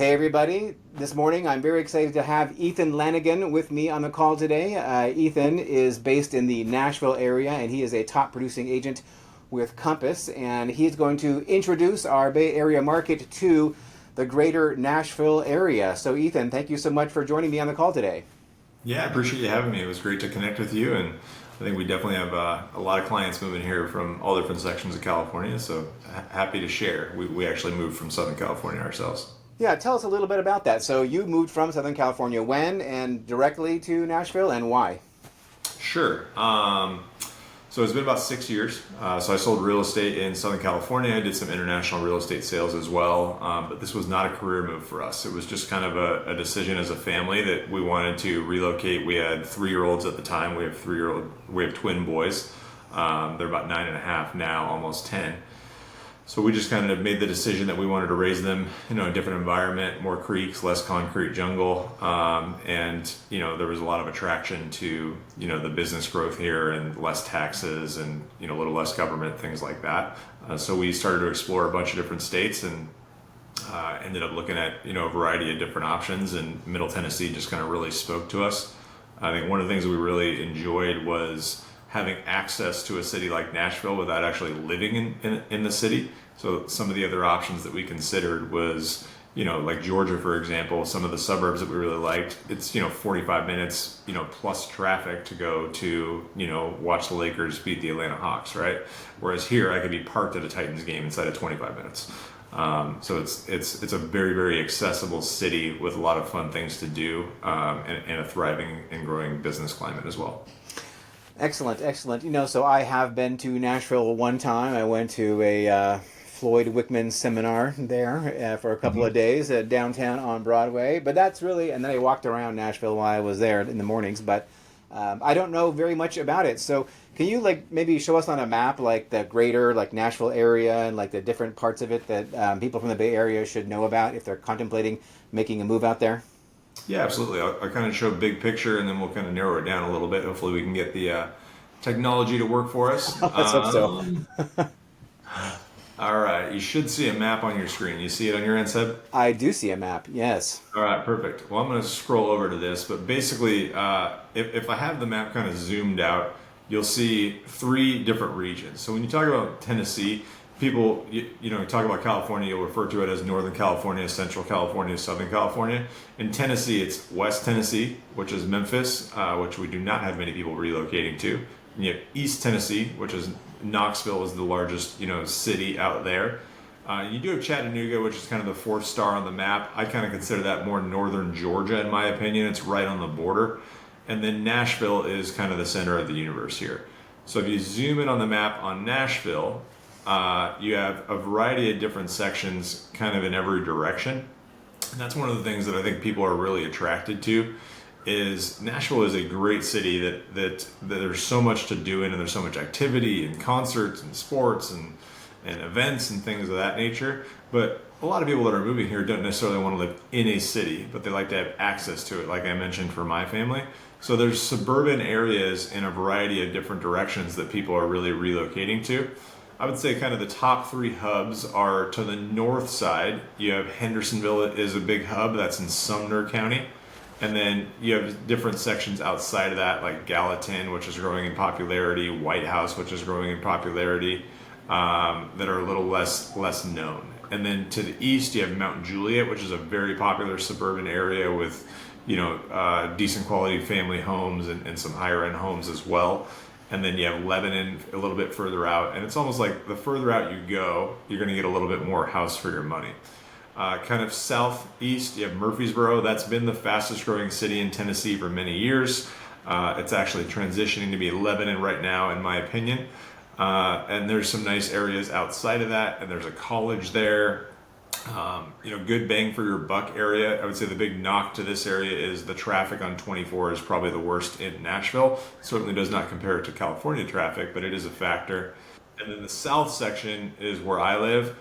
Hey everybody, this morning I'm very excited to have Ethan Lanagan with me on the call today. Ethan is based in the Nashville area and he is a top producing agent with Compass, and he's going to introduce our Bay Area market to the greater Nashville area. So Ethan, thank you so much for joining me on the call today. Yeah, I appreciate you having me. It was great to connect with you, and I think we definitely have a lot of clients moving here from all different sections of California. So happy to share. We actually moved from Southern California ourselves. Yeah, tell us a little bit about that. So you moved from Southern California when and directly to Nashville, and why? Sure. So it's been about 6 years. So I sold real estate in Southern California. I did some international real estate sales as well. But this was not a career move for us. It was just kind of a decision as a family that we wanted to relocate. We had 3-year-olds at the time. We have twin boys. They're about 9.5 now, almost 10. So we just kind of made the decision that we wanted to raise them, a different environment, more creeks, less concrete jungle, and there was a lot of attraction to the business growth here and less taxes and a little less government, things like that. So we started to explore a bunch of different states and ended up looking at a variety of different options. And Middle Tennessee just kind of really spoke to us. I think one of the things we really enjoyed was having access to a city like Nashville without actually living in the city. So some of the other options that we considered was, like Georgia, for example, some of the suburbs that we really liked, it's, 45 minutes, plus traffic to go to, watch the Lakers beat the Atlanta Hawks, right? Whereas here I could be parked at a Titans game inside of 25 minutes. So it's a very, very accessible city with a lot of fun things to do, and a thriving and growing business climate as well. Excellent, excellent. So I have been to Nashville one time. I went to a Floyd Wickman seminar there for a couple of days downtown on Broadway. But that's really, and then I walked around Nashville while I was there in the mornings. But I don't know very much about it. So can you maybe show us on a map the greater Nashville area and the different parts of it that people from the Bay Area should know about if they're contemplating making a move out there? Yeah, absolutely. I'll kind of show a big picture and then we'll kind of narrow it down a little bit. Hopefully we can get the technology to work for us. Let's hope so. All right, you should see a map on your screen. You see it on your end, Seb? I do see a map, yes. All right, perfect. Well, I'm going to scroll over to this, but basically, if I have the map kind of zoomed out, you'll see 3 different regions. So when you talk about Tennessee, people, talk about California, you'll refer to it as Northern California, Central California, Southern California. In Tennessee, it's West Tennessee, which is Memphis, which we do not have many people relocating to. And you have East Tennessee, which is Knoxville is the largest, city out there. You do have Chattanooga, which is kind of the 4th star on the map. I kind of consider that more northern Georgia, in my opinion. It's right on the border. And then Nashville is kind of the center of the universe here. So if you zoom in on the map on Nashville, you have a variety of different sections kind of in every direction. And that's one of the things that I think people are really attracted to. Is Nashville is a great city that there's so much to do in, and there's so much activity and concerts and sports and events and things of that nature. But a lot of people that are moving here don't necessarily want to live in a city, but they like to have access to it, like I mentioned for my family. So there's suburban areas in a variety of different directions that people are really relocating to. I would say kind of the top 3 hubs are to the north side. You have Hendersonville is a big hub that's in Sumner County. And then you have different sections outside of that, like Gallatin, which is growing in popularity, White House, which is growing in popularity, that are a little less known. And then to the east, you have Mount Juliet, which is a very popular suburban area with, decent quality family homes and some higher end homes as well. And then you have Lebanon a little bit further out. And it's almost like the further out you go, you're going to get a little bit more house for your money. Kind of southeast, you have Murfreesboro. That's been the fastest growing city in Tennessee for many years. It's actually transitioning to be Lebanon right now, in my opinion. And there's some nice areas outside of that, and there's a college there. Good bang for your buck area. I would say the big knock to this area is the traffic on 24 is probably the worst in Nashville. It certainly does not compare to California traffic, but it is a factor. And then the south section is where I live.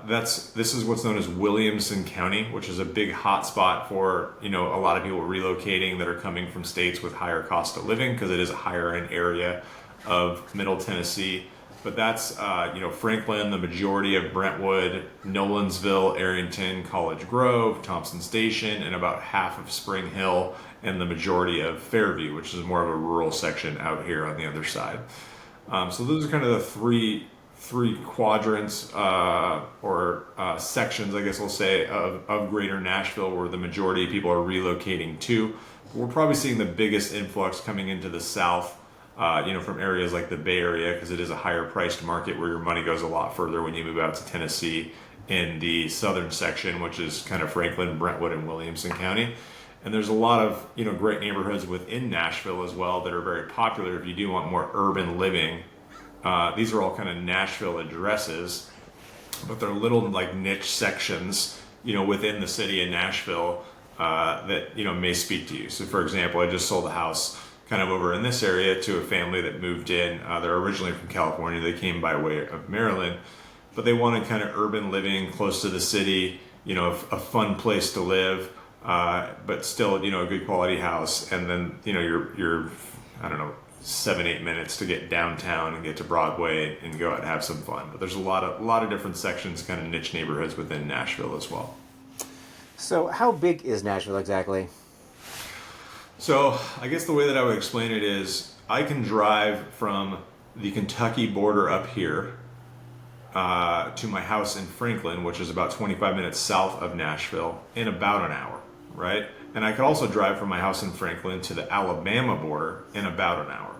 This is what's known as Williamson County, which is a big hot spot for, a lot of people relocating that are coming from states with higher cost of living, because it is a higher end area of Middle Tennessee. But that's Franklin, the majority of Brentwood, Nolensville, Arrington, College Grove, Thompson Station, and about half of Spring Hill, and the majority of Fairview, which is more of a rural section out here on the other side. So those are kind of the three quadrants or sections, I guess we'll say, of Greater Nashville, where the majority of people are relocating to. We're probably seeing the biggest influx coming into the South, from areas like the Bay Area, because it is a higher priced market where your money goes a lot further when you move out to Tennessee in the southern section, which is kind of Franklin, Brentwood, and Williamson County. And there's a lot of great neighborhoods within Nashville as well that are very popular if you do want more urban living. These are all kind of Nashville addresses, but they're little like niche sections, within the city of Nashville that may speak to you. So, for example, I just sold a house kind of over in this area to a family that moved in. They're originally from California. They came by way of Maryland, but they wanted kind of urban living close to the city, a fun place to live, but still, a good quality house. And then, you're I don't know, 7-8 minutes to get downtown and get to Broadway and go out and have some fun. But there's a lot of different sections, kind of niche neighborhoods within Nashville as well. So how big is Nashville exactly? So I guess the way that I would explain it is I can drive from the Kentucky border up here to my house in Franklin, which is about 25 minutes south of Nashville, in about an hour, right? And I could also drive from my house in Franklin to the Alabama border in about an hour.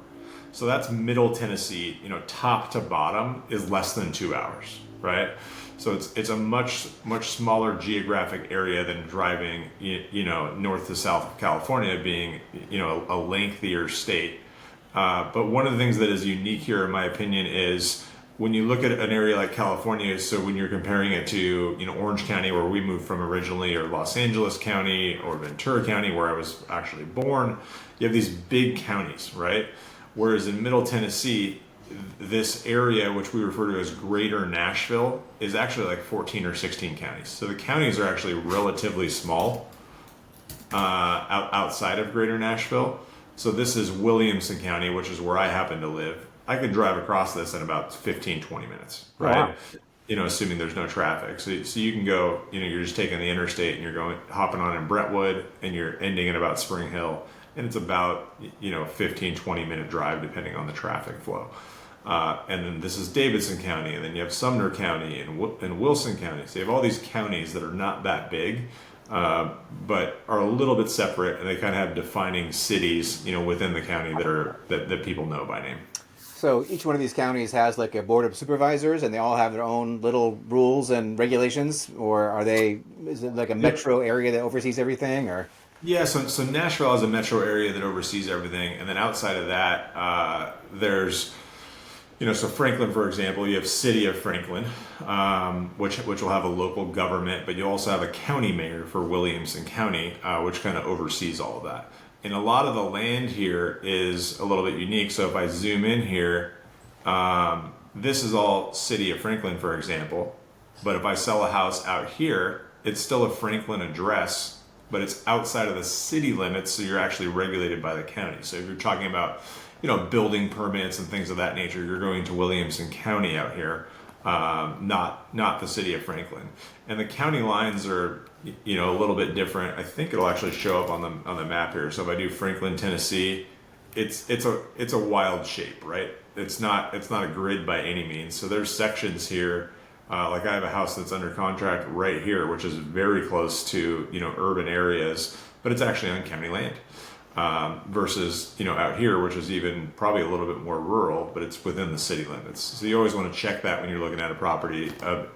So that's middle Tennessee, top to bottom is less than 2 hours, right? So it's a much smaller geographic area than driving, north to south of California, being, a lengthier state. But one of the things that is unique here, in my opinion, is when you look at an area like California, so when you're comparing it to, Orange County, where we moved from originally, or Los Angeles County, or Ventura County, where I was actually born, you have these big counties, right? Whereas in Middle Tennessee, this area, which we refer to as Greater Nashville, is actually like 14 or 16 counties. So the counties are actually relatively small outside of Greater Nashville. So this is Williamson County, which is where I happen to live. I could drive across this in about 15, 20 minutes, right? Wow. Assuming there's no traffic. So you can go, you're just taking the interstate and you're hopping on in Brentwood, and you're ending at about Spring Hill. And it's about, 15, 20 minute drive depending on the traffic flow. And then this is Davidson County, and then you have Sumner County and Wilson County. So you have all these counties that are not that big, but are a little bit separate, and they kind of have defining cities, within the county that people know by name. So each one of these counties has like a board of supervisors, and they all have their own little rules and regulations, or is it like a metro area that oversees everything, or? Yeah, so Nashville has a metro area that oversees everything, and then outside of that, there's, so Franklin, for example, you have City of Franklin, which will have a local government, but you also have a county mayor for Williamson County, which kind of oversees all of that. And a lot of the land here is a little bit unique. So if I zoom in here, this is all City of Franklin, for example. But if I sell a house out here, it's still a Franklin address, but it's outside of the city limits, so you're actually regulated by the county. So if you're talking about, building permits and things of that nature, you're going to Williamson County out here, not the City of Franklin. And the county lines are, a little bit different. I think it'll actually show up on the map here. So if I do Franklin, Tennessee, it's a wild shape, right? It's not a grid by any means. So there's sections here. Like I have a house that's under contract right here, which is very close to, urban areas, but it's actually on county land. Versus, out here, which is even probably a little bit more rural, but it's within the city limits. So you always want to check that when you're looking at a property,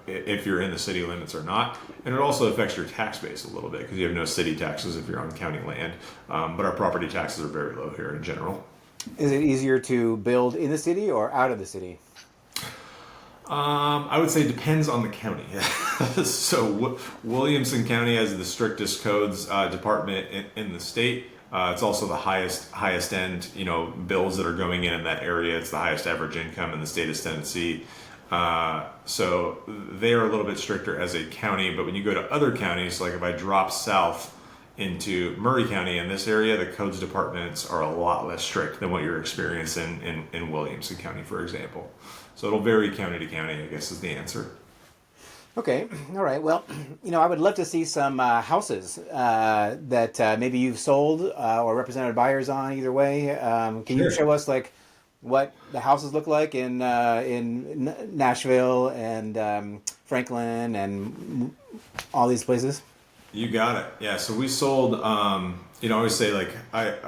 if you're in the city limits or not. And it also affects your tax base a little bit, because you have no city taxes if you're on county land. But our property taxes are very low here in general. Is it easier to build in the city or out of the city? I would say it depends on the county. So Williamson County has the strictest codes department in the state. It's also the highest end, bills that are going in that area. It's the highest average income in the state of Tennessee. So they are a little bit stricter as a county. But when you go to other counties, like if I drop south into Murray County in this area, the codes departments are a lot less strict than what you're experiencing in Williamson County, for example. So it'll vary county to county, I guess is the answer. Okay, all right. Well, I would love to see some houses that maybe you've sold or represented buyers on. Either way, can you Sure. show us like what the houses look like in Nashville and Franklin and all these places? You got it. Yeah. So we sold. I always say like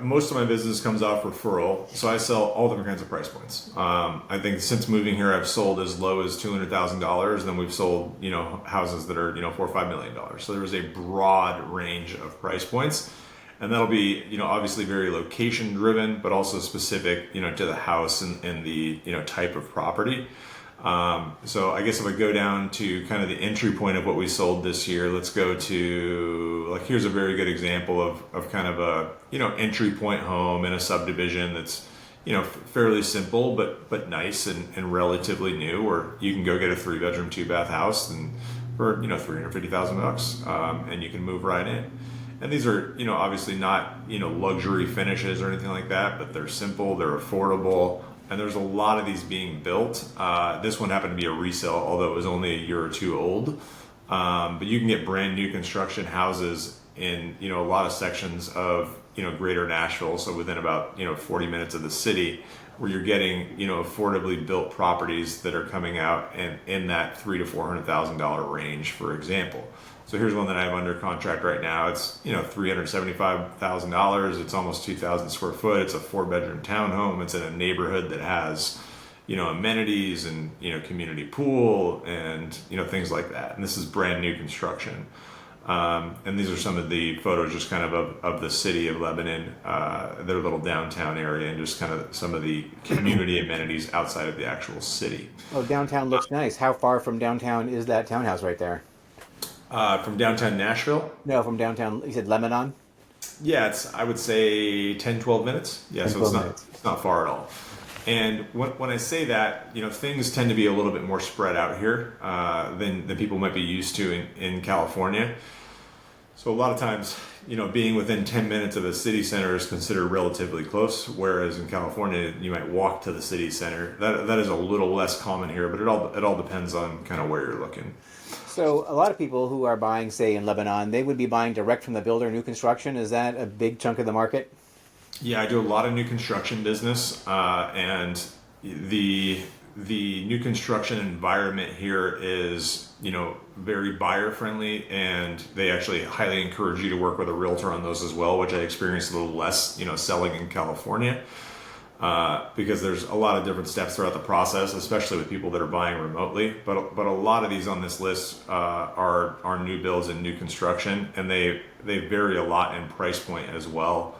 most of my business comes off referral, so I sell all different kinds of price points. I think since moving here, I've sold as low as $200,000. Then we've sold houses that are $4 or $5 million. So there was a broad range of price points, and that'll be obviously very location driven, but also specific to the house and the type of property. So I guess if I go down to kind of the entry point of what we sold this year, let's go to like, here's a very good example of kind of a, entry point home in a subdivision that's, fairly simple, but nice and relatively new, or you can go get a 3-bedroom, 2-bath house and for, $350,000, and you can move right in. And these are, obviously not, luxury finishes or anything like that, but they're simple, they're affordable. And there's a lot of these being built. This one happened to be a resale, although it was only a year or two old. But you can get brand new construction houses in a lot of sections of greater Nashville, so within about 40 minutes of the city, where you're getting affordably built properties that are coming out in that $300,000 to $400,000 range, for example. So here's one that I have under contract right now. It's $375,000. It's almost 2,000 square foot. It's a 4-bedroom townhome. It's in a neighborhood that has amenities and community pool and things like that. And this is brand new construction. And these are some of the photos just kind of the city of Lebanon, their little downtown area, and just kind of some of the community amenities outside of the actual city. Oh, downtown looks nice. How far from downtown is that townhouse right there? From downtown Nashville? No, from downtown. You said Lebanon. Yeah, it's, I would say 10, 12 minutes. Yeah, 10, so it's 12 not minutes. it's not far at all. And when I say that, things tend to be a little bit more spread out here than people might be used to in California. So a lot of times, being within 10 minutes of a city center is considered relatively close, whereas in California, you might walk to the city center. That is a little less common here, but it all depends on kind of where you're looking. So a lot of people who are buying, say, in Lebanon, they would be buying direct from the builder, new construction. Is that a big chunk of the market? Yeah, I do a lot of new construction business, and the new construction environment here is very buyer friendly, and they actually highly encourage you to work with a realtor on those as well, which I experienced a little less selling in California, because there's a lot of different steps throughout the process, especially with people that are buying remotely. But a lot of these on this list are new builds and new construction, and they vary a lot in price point as well.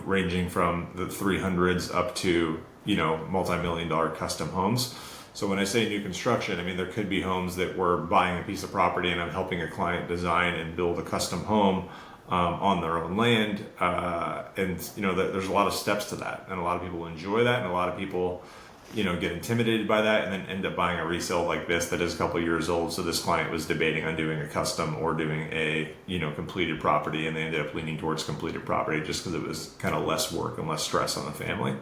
Ranging from the 300s up to multi-million dollar custom homes. So when I say new construction, I mean there could be homes that we're buying a piece of property and I'm helping a client design and build a custom home on their own land, and there's a lot of steps to that, and a lot of people enjoy that, and a lot of people get intimidated by that and then end up buying a resale like this that is a couple years old. So this client was debating on doing a custom or doing a completed property, and they ended up leaning towards completed property just because it was kind of less work and less stress on the family.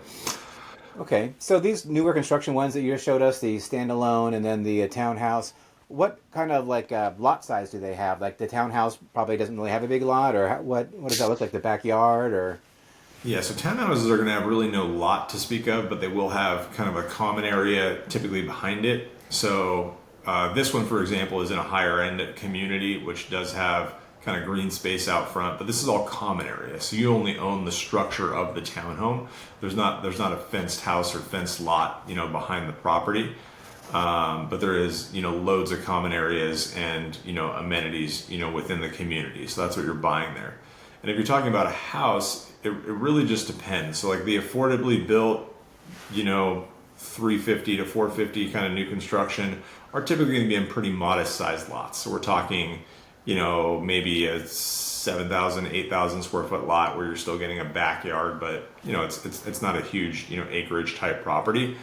Okay, so these newer construction ones that you just showed us, the standalone and then the townhouse, what kind of lot size do they have? Like the townhouse probably doesn't really have a big lot, or what does that look like? The backyard, or? Yeah, so townhouses are going to have really no lot to speak of, but they will have kind of a common area typically behind it. So this one, for example, is in a higher end community, which does have kind of green space out front, but this is all common area. So you only own the structure of the townhome. There's not a fenced house or fenced lot, behind the property. But there is, loads of common areas and, amenities, within the community. So that's what you're buying there. And if you're talking about a house, it really just depends. So like the affordably built, 350 to 450 kind of new construction are typically going to be in pretty modest sized lots. So we're talking, maybe a 7,000, 8,000 square foot lot where you're still getting a backyard, but it's not a huge, acreage type property.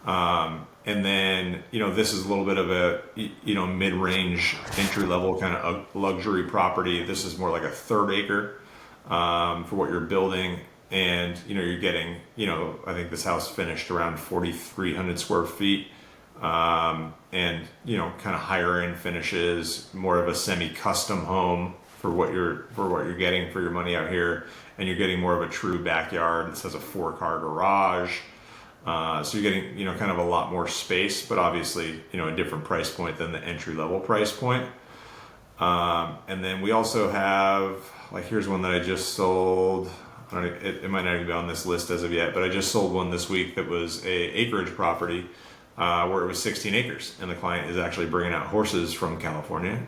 And then, this is a little bit of a, mid-range entry level kind of luxury property. This is more like a third acre, for what you're building. and you're getting, I think this house finished around 4,300 square feet, and kind of higher end finishes, more of a semi-custom home for what you're getting for your money out here, and you're getting more of a true backyard. This has a 4-car garage, so you're getting kind of a lot more space, but obviously a different price point than the entry level price point. And then we also have, like, here's one that I just sold. It might not even be on this list as of yet, but I just sold one this week that was a acreage property, where it was 16 acres, and the client is actually bringing out horses from California.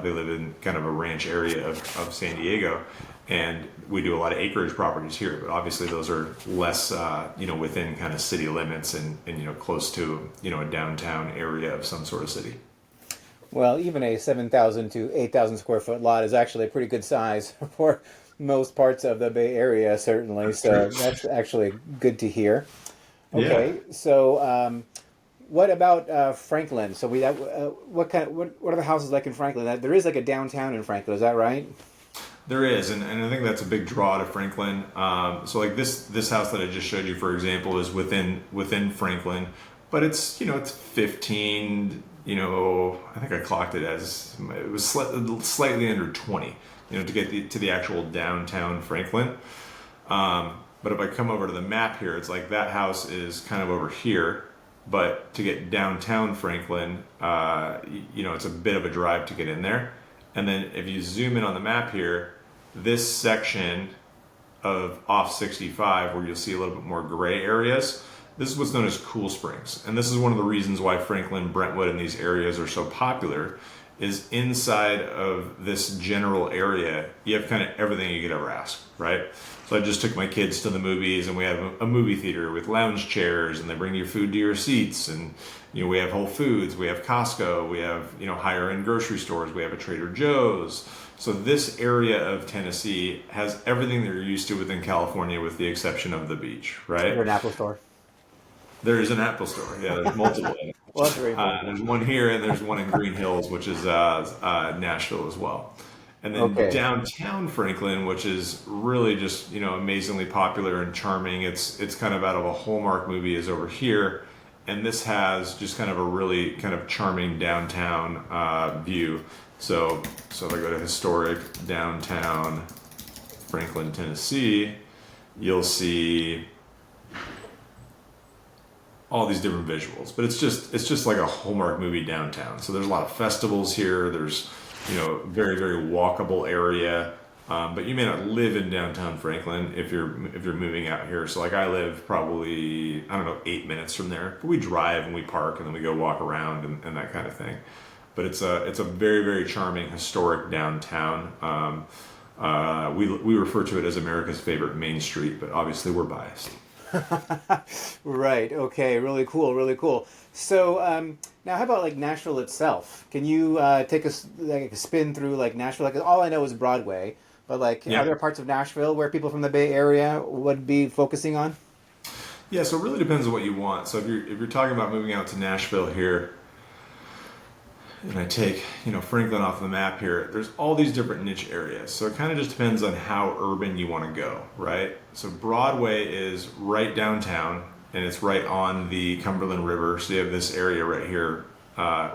They live in kind of a ranch area of San Diego, and we do a lot of acreage properties here, but obviously those are less, within kind of city limits and close to, a downtown area of some sort of city. Well, even a 7,000 to 8,000 square foot lot is actually a pretty good size for most parts of the Bay Area, certainly. So that's actually good to hear. Okay, yeah. So what about Franklin? So what are the houses like in Franklin? There is like a downtown in Franklin, is that right? There is, and I think that's a big draw to Franklin. So like this house that I just showed you, for example, is within Franklin, but it's it's 15. I think I clocked it as it was slightly under 20. To get to the actual downtown Franklin. But if I come over to the map here, it's like that house is kind of over here. But to get downtown Franklin, it's a bit of a drive to get in there. And then if you zoom in on the map here, this section of off 65, where you'll see a little bit more gray areas, this is what's known as Cool Springs. And this is one of the reasons why Franklin, Brentwood, and these areas are so popular, is inside of this general area, you have kind of everything you could ever ask, right? So I just took my kids to the movies, and we have a movie theater with lounge chairs, and they bring you food to your seats, and we have Whole Foods, we have Costco, we have higher end grocery stores, we have a Trader Joe's. So this area of Tennessee has everything that you're used to within California, with the exception of the beach, right? Or an Apple store. There is an Apple store. Yeah, there's multiple. Well, that's very important. There's one here, and there's one in Green Hills, which is Nashville as well. And then downtown Franklin, which is really just amazingly popular and charming. It's kind of out of a Hallmark movie, is over here, and this has just kind of a really kind of charming downtown view. So if I go to historic downtown Franklin, Tennessee, you'll see all these different visuals, but it's just like a Hallmark movie downtown. So there's a lot of festivals here. There's very, very walkable area, but you may not live in downtown Franklin if you're moving out here. So like I live probably 8 minutes from there, but we drive and we park and then we go walk around and that kind of thing. But it's a very, very charming historic downtown. We refer to it as America's favorite Main Street, but obviously we're biased. Right. Okay. Really cool. Really cool. So now, how about like Nashville itself? Can you take us like a spin through like Nashville? Like all I know is Broadway, but like are there parts of Nashville where people from the Bay Area would be focusing on? Yeah. So it really depends on what you want. So if you're talking about moving out to Nashville here, and I take Franklin off the map here, there's all these different niche areas. So it kind of just depends on how urban you want to go, right? So Broadway is right downtown, and it's right on the Cumberland River. So you have this area right here,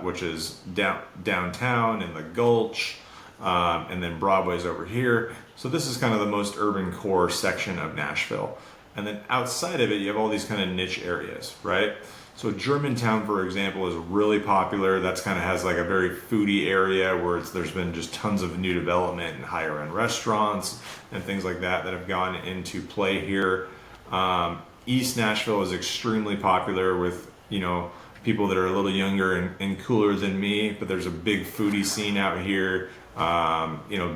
which is downtown in the Gulch, and then Broadway's over here. So this is kind of the most urban core section of Nashville. And then outside of it, you have all these kind of niche areas, right? So Germantown, for example, is really popular. That's kind of has like a very foodie area where there's been just tons of new development and higher end restaurants and things like that have gone into play here. East Nashville is extremely popular with, people that are a little younger and cooler than me, but there's a big foodie scene out here,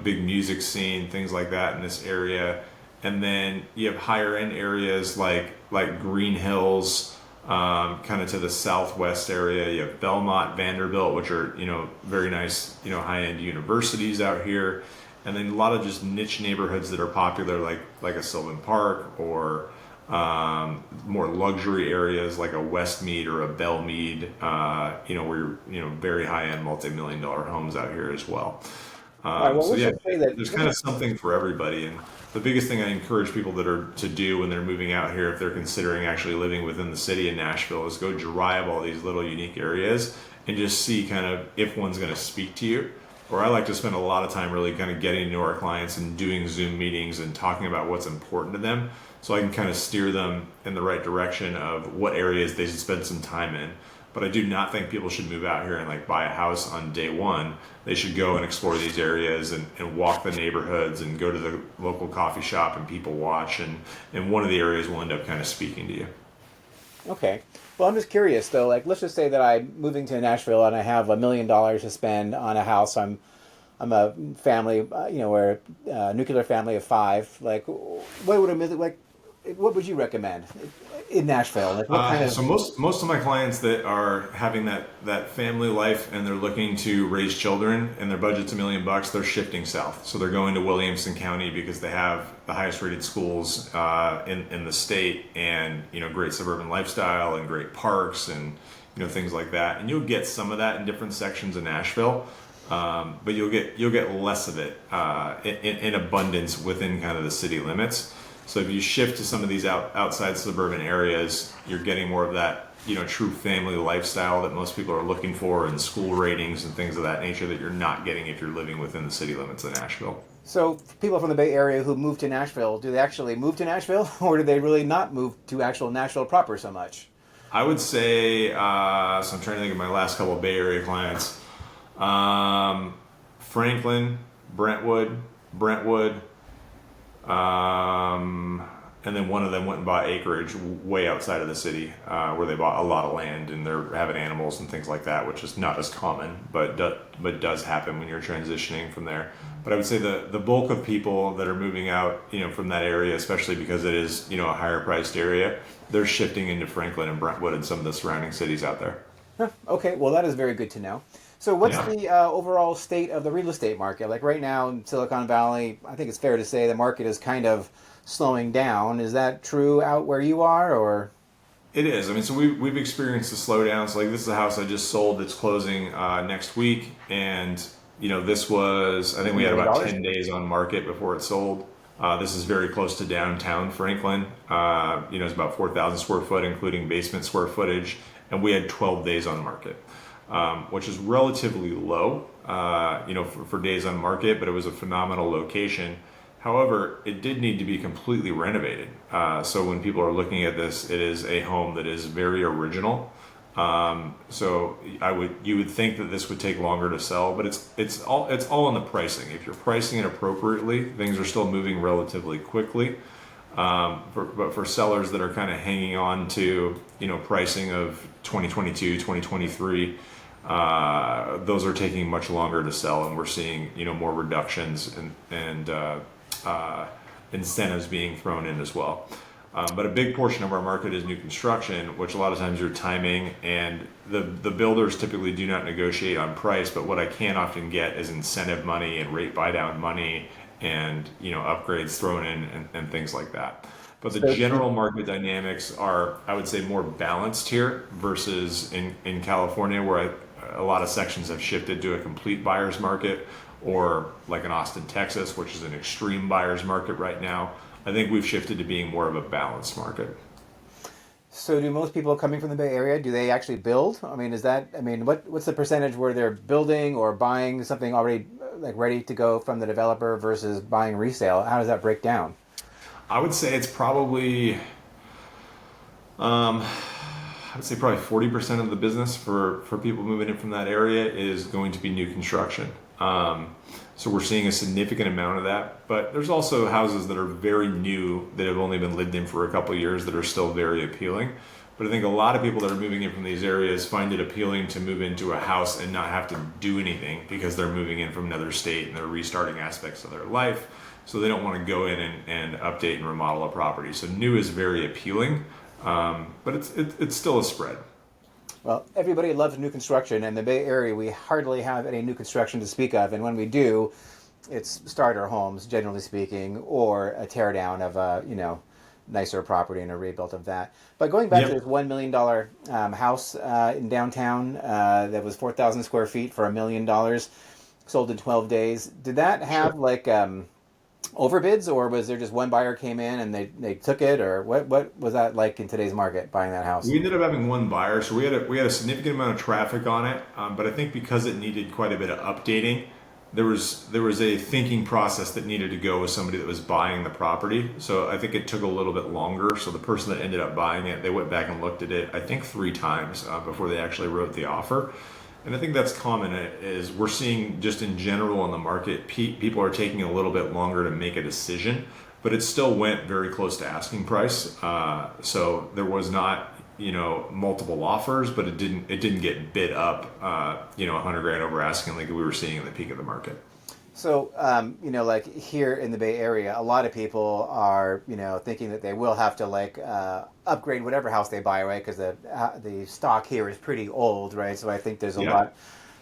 big music scene, things like that in this area. And then you have higher end areas like Green Hills, kind of to the southwest area. You have Belmont, Vanderbilt, which are very nice high-end universities out here, and then a lot of just niche neighborhoods that are popular, like a Sylvan Park, or more luxury areas like a Westmead or a Belmead, where very high-end multi-million-dollar homes out here as well. All right. Well, So let's yeah, just say that. there's kind of something for everybody. And the biggest thing I encourage people that are to do when they're moving out here, if they're considering actually living within the city in Nashville, is go drive all these little unique areas and just see kind of if one's going to speak to you. Or I like to spend a lot of time really kind of getting to know our clients and doing Zoom meetings and talking about what's important to them, so I can kind of steer them in the right direction of what areas they should spend some time in. But I do not think people should move out here and like buy a house on day one. They should go and explore these areas and walk the neighborhoods and go to the local coffee shop and people watch. And one of the areas will end up kind of speaking to you. Okay. Well, I'm just curious though. Like, let's just say that I'm moving to Nashville and I have $1 million to spend on a house. I'm a family, we're a nuclear family of five. Like, what would what would you recommend in Nashville? Like, what kind of? So most of my clients that are having that family life and they're looking to raise children and their budget's $1 million, they're shifting south. So they're going to Williamson County because they have the highest rated schools in the state, and great suburban lifestyle and great parks and things like that. And you'll get some of that in different sections of Nashville. But you'll get less of it in abundance within kind of the city limits. So if you shift to some of these outside suburban areas, you're getting more of that true family lifestyle that most people are looking for, and school ratings and things of that nature that you're not getting if you're living within the city limits of Nashville. So people from the Bay Area who move to Nashville, do they actually move to Nashville, or do they really not move to actual Nashville proper so much? I would say, so I'm trying to think of my last couple of Bay Area clients. Franklin, Brentwood, and then one of them went and bought acreage way outside of the city, where they bought a lot of land and they're having animals and things like that, which is not as common, but does happen when you're transitioning from there. But I would say the bulk of people that are moving out, from that area, especially because it is, a higher priced area, they're shifting into Franklin and Brentwood and some of the surrounding cities out there. Huh. Okay, well that is very good to know. So what's the overall state of the real estate market? Like right now in Silicon Valley, I think it's fair to say the market is kind of slowing down. Is that true out where you are, or? It is. I mean, so we've experienced a slowdown. So like this is a house I just sold that's closing next week. And, this was, I think we had about 10 days on market before it sold. This is very close to downtown Franklin. It's about 4,000 square foot, including basement square footage. And we had 12 days on market. Which is relatively low, for days on market, but it was a phenomenal location. However, it did need to be completely renovated. So when people are looking at this, it is a home that is very original. So you would think that this would take longer to sell, but it's all in the pricing. If you're pricing it appropriately, things are still moving relatively quickly. But for sellers that are kind of hanging on to pricing of 2022, 2023. Those are taking much longer to sell, and we're seeing more reductions and incentives being thrown in as well. But a big portion of our market is new construction, which a lot of times you're timing, and the builders typically do not negotiate on price. But what I can often get is incentive money and rate buy down money and upgrades thrown in and things like that. But the general market dynamics are, I would say, more balanced here versus in California, where a lot of sections have shifted to a complete buyer's market, or like in Austin, Texas, which is an extreme buyer's market right now. I think we've shifted to being more of a balanced market. So do most people coming from the Bay Area, do they actually build? I mean, what's the percentage where they're building or buying something already like ready to go from the developer versus buying resale? How does that break down? I would say it's probably, I would say probably 40% of the business for people moving in from that area is going to be new construction. So we're seeing a significant amount of that, but there's also houses that are very new that have only been lived in for a couple of years that are still very appealing. But I think a lot of people that are moving in from these areas find it appealing to move into a house and not have to do anything because they're moving in from another state and they're restarting aspects of their life. So they don't want to go in and update and remodel a property. So new is very appealing, but it's still a spread. Well, everybody loves new construction, and in the Bay Area we hardly have any new construction to speak of, and when we do, it's starter homes, generally speaking, or a tear down of a nicer property and a rebuild of that. But going back to this $1 million house in downtown that was 4,000 square feet for $1 million. sold in 12 days. Did that have like overbids, or was there just one buyer came in and they took it, or what was that like in today's market buying that house? We ended up having one buyer, so we had a significant amount of traffic on it. But I think because it needed quite a bit of updating, there was a thinking process that needed to go with somebody that was buying the property. So I think it took a little bit longer. So the person that ended up buying it, they went back and looked at it, I think 3 times before they actually wrote the offer. And I think that's common. Is we're seeing just in general in the market, people are taking a little bit longer to make a decision, but it still went very close to asking price. So there was not, multiple offers, but it didn't get bid up, 100 grand over asking like we were seeing in the peak of the market. So, like here in the Bay Area, a lot of people are, thinking that they will have to upgrade whatever house they buy, right? Because the stock here is pretty old, right? So I think there's a lot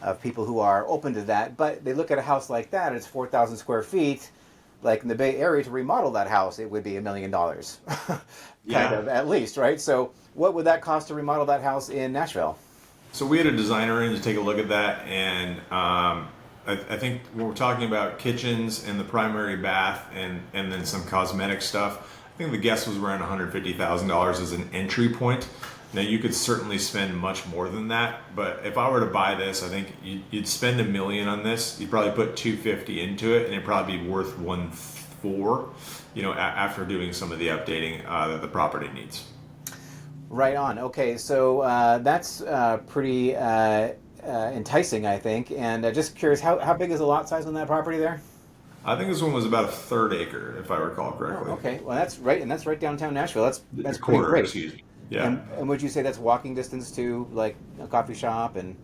of people who are open to that. But they look at a house like that, it's 4,000 square feet. Like in the Bay Area, to remodel that house, it would be $1 million, kind of at least, right? So what would that cost to remodel that house in Nashville? So we had a designer in to take a look at that, and I think when we're talking about kitchens and the primary bath and then some cosmetic stuff, I think the guess was around $150,000 as an entry point. Now you could certainly spend much more than that, but if I were to buy this, I think you'd spend $1 million on this. You'd probably put $250 into it, and it'd probably be worth $1.4, after doing some of the updating that the property needs. Right on. Okay, so that's pretty enticing, I think. And just curious, how big is the lot size on that property there? I think this one was about a 1/3 acre, if I recall correctly. Oh, okay, well that's right downtown Nashville. That's pretty Quarter, great. excuse me. Yeah. And would you say that's walking distance to like a coffee shop and?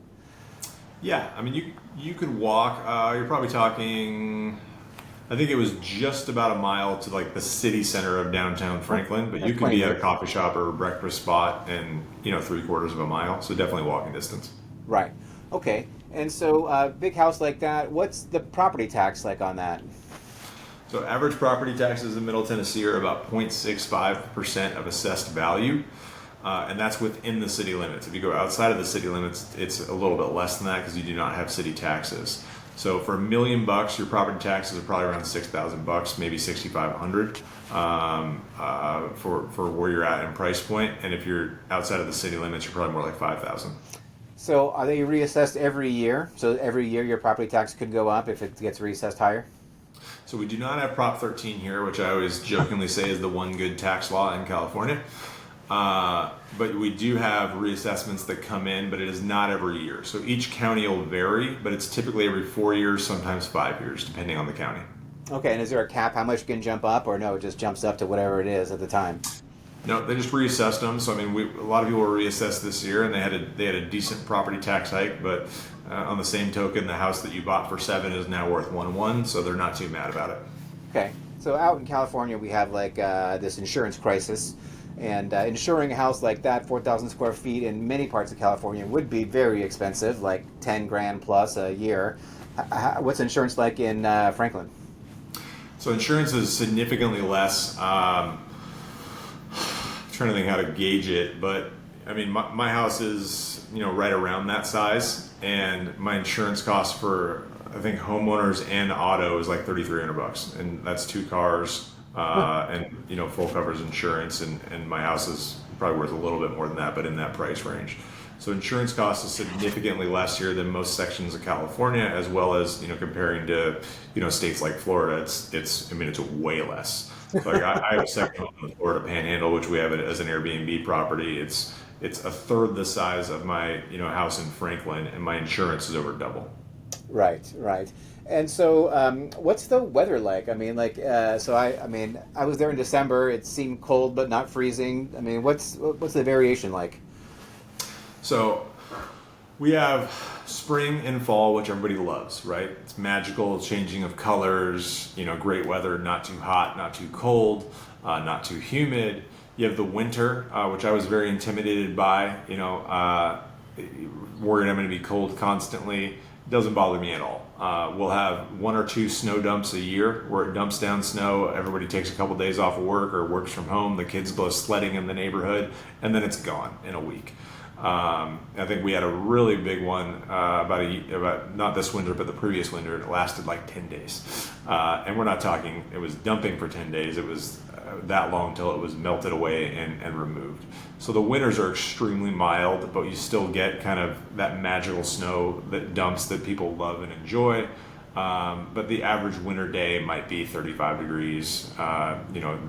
Yeah, I mean you could walk. You're probably talking. I think it was just about a mile to like the city center of downtown Franklin, but you could be at a coffee shop or a breakfast spot and 3/4 of a mile, so definitely walking distance. Right. Okay. And so, big house like that, what's the property tax like on that? So average property taxes in Middle Tennessee are about 0.65% of assessed value, and that's within the city limits. If you go outside of the city limits, it's a little bit less than that because you do not have city taxes. So for $1 million, your property taxes are probably around $6,000, maybe $6,500 for where you're at in price point. And if you're outside of the city limits, you're probably more like $5,000. So are they reassessed every year? So every year your property tax could go up if it gets reassessed higher? So we do not have Prop 13 here, which I always jokingly say is the one good tax law in California. But we do have reassessments that come in, but it is not every year. So each county will vary, but it's typically every 4 years, sometimes 5 years, depending on the county. Okay, and is there a cap how much you can jump up, or no, it just jumps up to whatever it is at the time? No, they just reassessed them. So I mean, a lot of people were reassessed this year, and they had a decent property tax hike. But on the same token, the house that you bought for 7 is now worth 1.1, so they're not too mad about it. Okay, so out in California, we have like this insurance crisis. And insuring a house like that, 4,000 square feet in many parts of California, would be very expensive, like 10 grand plus a year. What's insurance like in Franklin? So insurance is significantly less. Trying to think how to gauge it, but I mean, my house is right around that size, and my insurance cost for I think homeowners and auto is like $3,300, and that's 2 cars. And full coverage insurance, and my house is probably worth a little bit more than that, but in that price range. So insurance cost is significantly less here than most sections of California, as well as comparing to states like Florida. It's way less. Like I have a section on the Florida Panhandle, which we have it as an Airbnb property. It's 1/3 the size of my house in Franklin, and my insurance is over double. Right. And so, what's the weather like? I mean, I was there in December. It seemed cold, but not freezing. I mean, what's the variation like? So, we have spring and fall, which everybody loves, right? It's magical, changing of colors. Great weather, not too hot, not too cold, not too humid. You have the winter, which I was very intimidated by. Worried I'm going to be cold constantly. Doesn't bother me at all. We'll have 1 or 2 snow dumps a year where it dumps down snow. Everybody takes a couple days off of work or works from home. The kids go sledding in the neighborhood, and then it's gone in a week. I think we had a really big one about not this winter, but the previous winter. It lasted like 10 days. And we're not talking, it was dumping for 10 days. It was that long till it was melted away and removed. So the winters are extremely mild, but you still get kind of that magical snow that dumps that people love and enjoy. But the average winter day might be 35 degrees,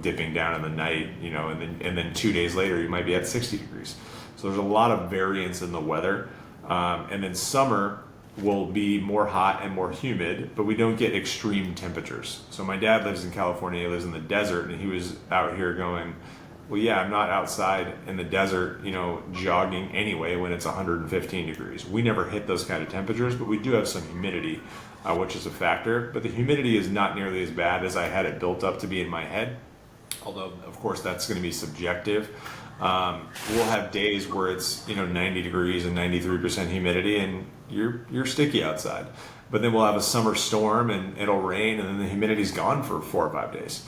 dipping down in the night, and then 2 days later you might be at 60 degrees. So there's a lot of variance in the weather. And then summer will be more hot and more humid, but we don't get extreme temperatures. So my dad lives in California, he lives in the desert, and he was out here going, well, yeah, I'm not outside in the desert, jogging anyway when it's 115 degrees. We never hit those kind of temperatures, but we do have some humidity, which is a factor. But the humidity is not nearly as bad as I had it built up to be in my head. Although, of course, that's going to be subjective. We'll have days where it's 90 degrees and 93% humidity, and you're sticky outside. But then we'll have a summer storm and it'll rain, and then the humidity's gone for 4 or 5 days.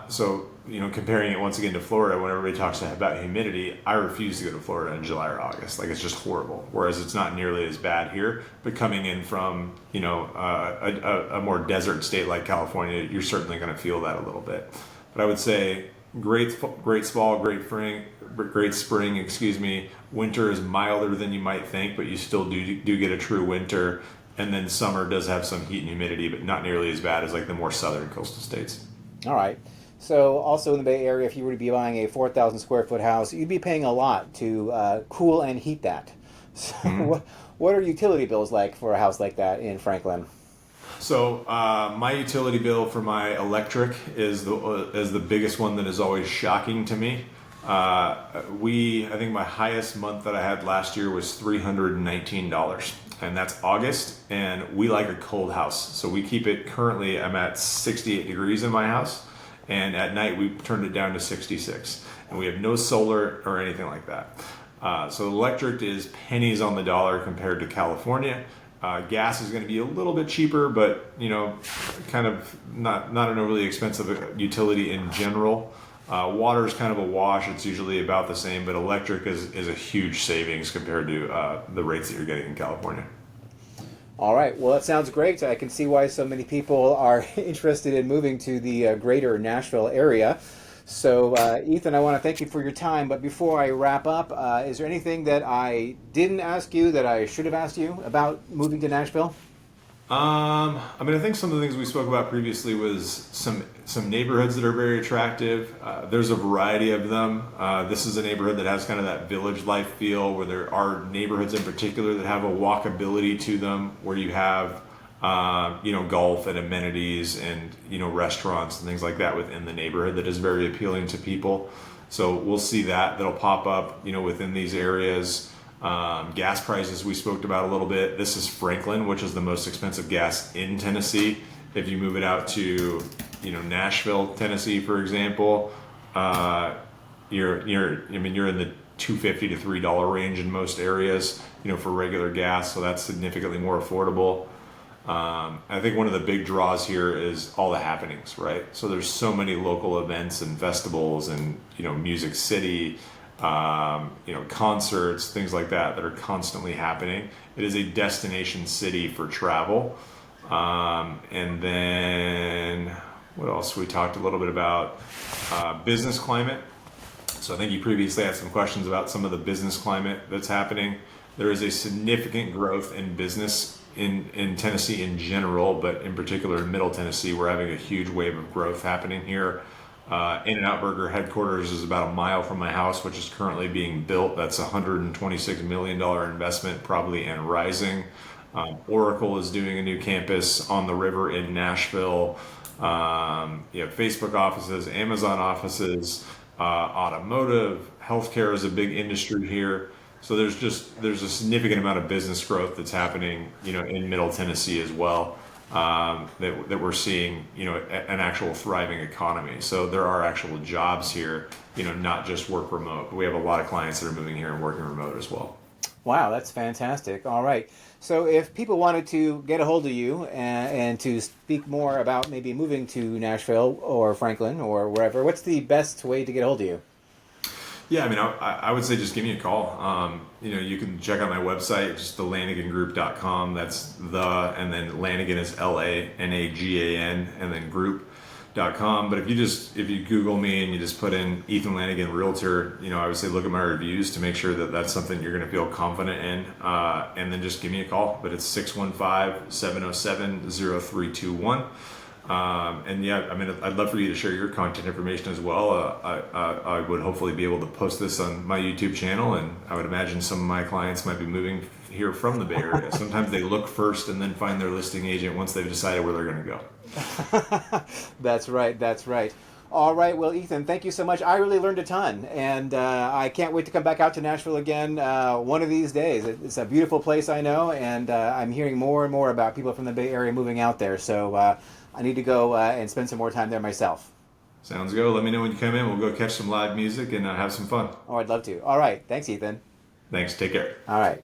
So comparing it once again to Florida, when everybody talks about humidity, I refuse to go to Florida in July or August. Like, it's just horrible. Whereas it's not nearly as bad here. But coming in from a more desert state like California, you're certainly going to feel that a little bit. But I would say great fall, great spring. Excuse me. Winter is milder than you might think, but you still do get a true winter. And then summer does have some heat and humidity, but not nearly as bad as like the more southern coastal states. All right. So also in the Bay Area, if you were to be buying a 4,000 square foot house, you'd be paying a lot to cool and heat that. So what are utility bills like for a house like that in Franklin? So my utility bill for my electric is the biggest one that is always shocking to me. I think my highest month that I had last year was $319. And that's August, and we like a cold house. So we keep it currently, I'm at 68 degrees in my house, and at night we turned it down to 66. And we have no solar or anything like that. So electric is pennies on the dollar compared to California. Gas is going to be a little bit cheaper, but kind of not an overly expensive utility in general. Water is kind of a wash. It's usually about the same, but electric is a huge savings compared to the rates that you're getting in California. All right. Well, that sounds great. I can see why so many people are interested in moving to the greater Nashville area. So, Ethan, I want to thank you for your time. But before I wrap up, is there anything that I didn't ask you that I should have asked you about moving to Nashville? I think some of the things we spoke about previously was some neighborhoods that are very attractive. There's a variety of them. This is a neighborhood that has kind of that village life feel, where there are neighborhoods in particular that have a walkability to them, where you have golf and amenities and restaurants and things like that within the neighborhood that is very appealing to people. So we'll see that'll pop up within these areas. Gas prices we spoke about a little bit. This is Franklin, which is the most expensive gas in Tennessee. If you move it out to Nashville, Tennessee, for example, you're in the $2.50 to $3 range in most areas, for regular gas. So that's significantly more affordable. I think one of the big draws here is all the happenings, right? So there's so many local events and festivals and Music City. Concerts, things like that are constantly happening. It is a destination city for travel. And then what else? We talked a little bit about business climate. So I think you previously had some questions about some of the business climate that's happening. There is a significant growth in business in Tennessee in general, but in particular in Middle Tennessee, we're having a huge wave of growth happening here. In-N-Out Burger headquarters is about a mile from my house, which is currently being built. That's a $126 million investment, probably, and rising. Oracle is doing a new campus on the river in Nashville. You have Facebook offices, Amazon offices, automotive, healthcare is a big industry here. So there's a significant amount of business growth that's happening, in Middle Tennessee as well. That we're seeing, an actual thriving economy. So there are actual jobs here, not just work remote. But we have a lot of clients that are moving here and working remote as well. Wow, that's fantastic. All right. So if people wanted to get a hold of you and to speak more about maybe moving to Nashville or Franklin or wherever, what's the best way to get a hold of you? Yeah, I mean, I would say just give me a call. You can check out my website, just the lanagangroup.com. That's and then Lanagan is Lanagan, and then group.com. But if you Google me and you just put in Ethan Lanagan Realtor, I would say look at my reviews to make sure that that's something you're going to feel confident in. And then just give me a call. But it's 615-707-0321. And yeah, I mean, I'd love for you to share your contact information as well. I would hopefully be able to post this on my YouTube channel, and I would imagine some of my clients might be moving here from the Bay Area. Sometimes they look first and then find their listing agent once they've decided where they're going to go. That's right. That's right. All right. Well, Ethan, thank you so much. I really learned a ton, and I can't wait to come back out to Nashville again one of these days. It's a beautiful place, I know, and I'm hearing more and more about people from the Bay Area moving out there. So I need to go and spend some more time there myself. Sounds good. Let me know when you come in. We'll go catch some live music and have some fun. Oh, I'd love to. All right. Thanks, Ethan. Thanks. Take care. All right.